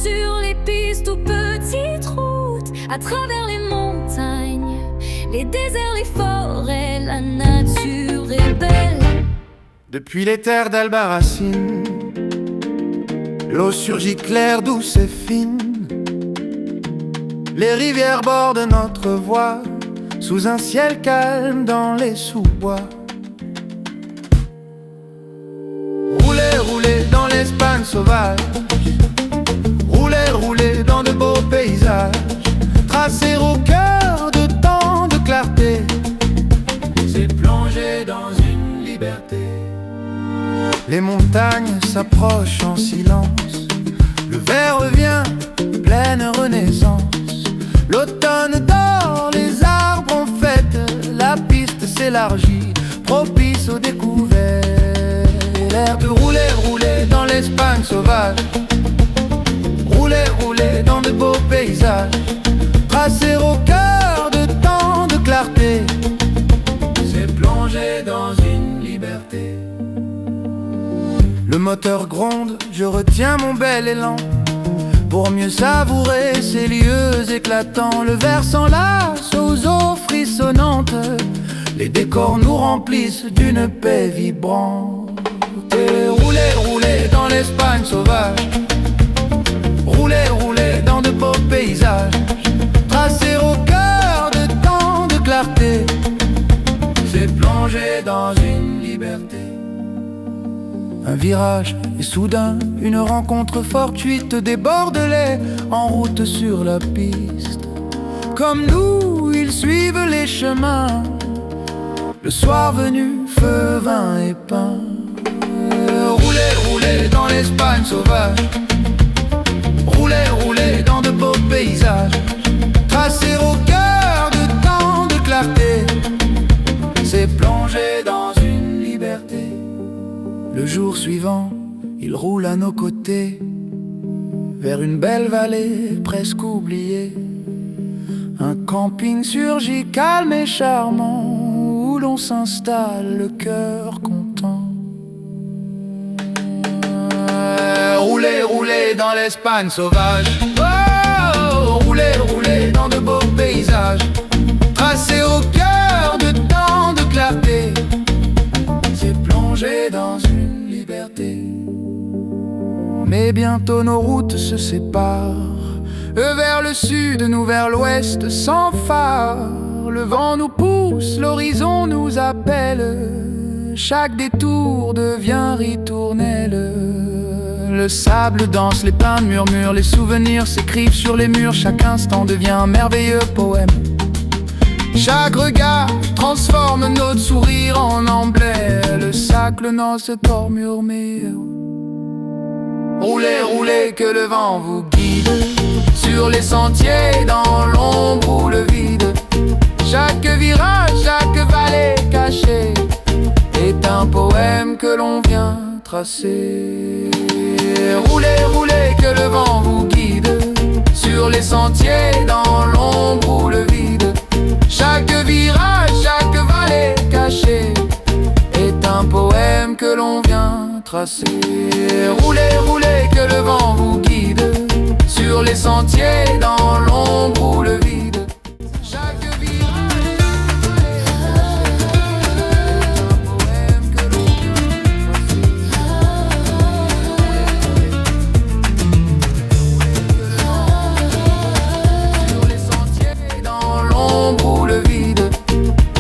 sur les pistes ou petites routes, à travers les montagnes, les déserts, les forêts, la nature est belle. Depuis les terres d'Albarracine, l'eau surgit claire, douce et fine. Les rivières bordent notre voie, sous un ciel calme dans les sous-bois. Roulez, roulez dans l'Espagne sauvage, roulez, roulez dans de beaux paysages. Tracer au cœur de tant de clarté, c'est plonger dans une liberté. Les montagnes s'approchent en silence, le vert revient, pleine renaissance. L'automne dort, les arbres ont fête, la piste s'élargit, propice aux découvertes. L'air de rouler, rouler dans l'Espagne sauvage, rouler, rouler dans de beaux paysages. Tracer au cœur de tant de clarté, c'est plonger dans une liberté. Le moteur gronde, je retiens mon bel élan, pour mieux savourer ces lieux éclatants. Le verre s'enlace aux eaux frissonnantes, les décors nous remplissent d'une paix vibrante. Et rouler, rouler dans l'Espagne sauvage, rouler, rouler dans de beaux paysages. Tracer au cœur de tant de clarté, c'est plonger dans une liberté. Un virage et soudain une rencontre fortuite, des Bordelais en route sur la piste. Comme nous, ils suivent les chemins, le soir venu, feu, vin et pain. Rouler, rouler dans l'Espagne sauvage, rouler, rouler dans de beaux paysages. Tracer au cœur de tant de clarté, c'est plonger dans une liberté. Le jour suivant, il roule à nos côtés, vers une belle vallée presque oubliée. Un camping surgit calme et charmant, où l'on s'installe le cœur content. Rouler, rouler dans l'Espagne sauvage, oh, rouler, rouler dans de beaux paysages. Tracer au cœur de tant de clarté, c'est plonger dans une liberté. Mais bientôt nos routes se séparent, eux vers le sud, nous vers l'ouest sans phare. Le vent nous pousse, l'horizon nous appelle, chaque détour devient ritournelle. Le sable danse, les pins murmurent, les souvenirs s'écrivent sur les murs. Chaque instant devient un merveilleux poème. Chaque regard transforme notre sourire en emblème. Le sacre dans ce corps murmure. Roulez, roulez, que le vent vous guide sur les sentiers, dans l'ombre ou le vide. Chaque virage, chaque vallée cachée est un poème que l'on vient tracer. Roulez, roulez, que le vent vous guide sur les sentiers, dans l'ombre ou le vide. Chaque virage, chaque vallée cachée est un poème que l'on vient tracer. Roulez, roulez, que le vent vous guide sur les sentiers, dans l'ombre ou le vide.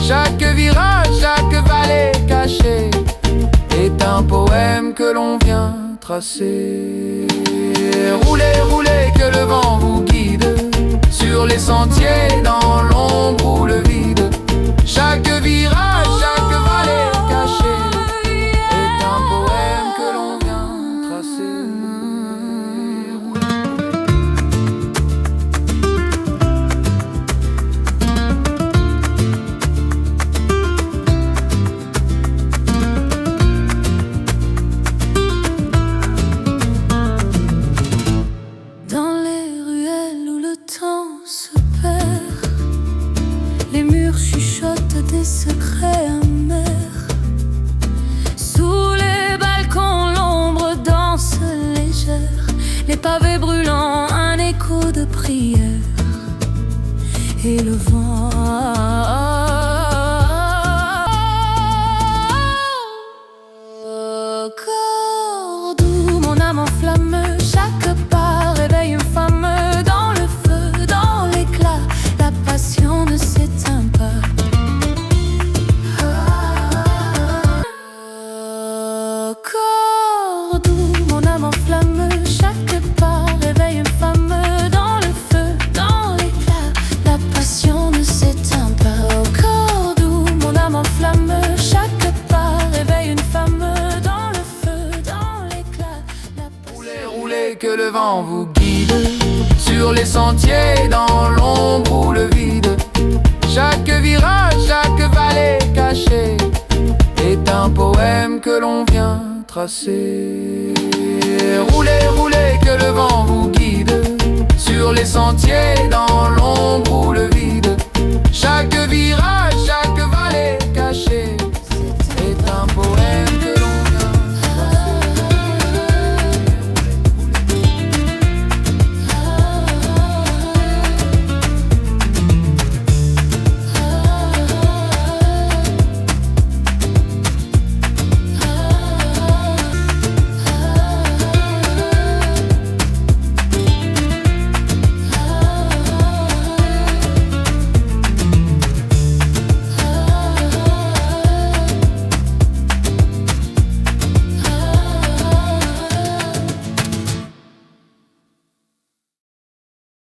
Chaque virage, chaque vallée cachée est un poème que l'on vient tracer. Roulez, roulez, que le vent vous guide sur les sentiers, dans l'ombre ou le vide. Chaque virage, chaque vallée cachée est un poème que l'on vient tracer. Dans les ruelles où le temps se perd, les pavés brûlants, un écho de prière et le vent. Cordoue, mon âme enflamme, chaque pas réveille une femme dans le feu, dans l'éclat, la passion ne s'éteint pas. Cordoue, mon âme enflamme, chaque pas réveille une femme dans le feu, dans l'éclat, la passion ne s'éteint pas. Cordoue, mon âme enflamme, chaque pas réveille une femme dans le feu, dans l'éclat, la passion. Roulez, roulez, que le vent vous guide sur les sentiers, dans l'ombre ou le vide. Chaque virage, chaque vallée cachée est un poème que l'on vient tracer. Roulez, roulez,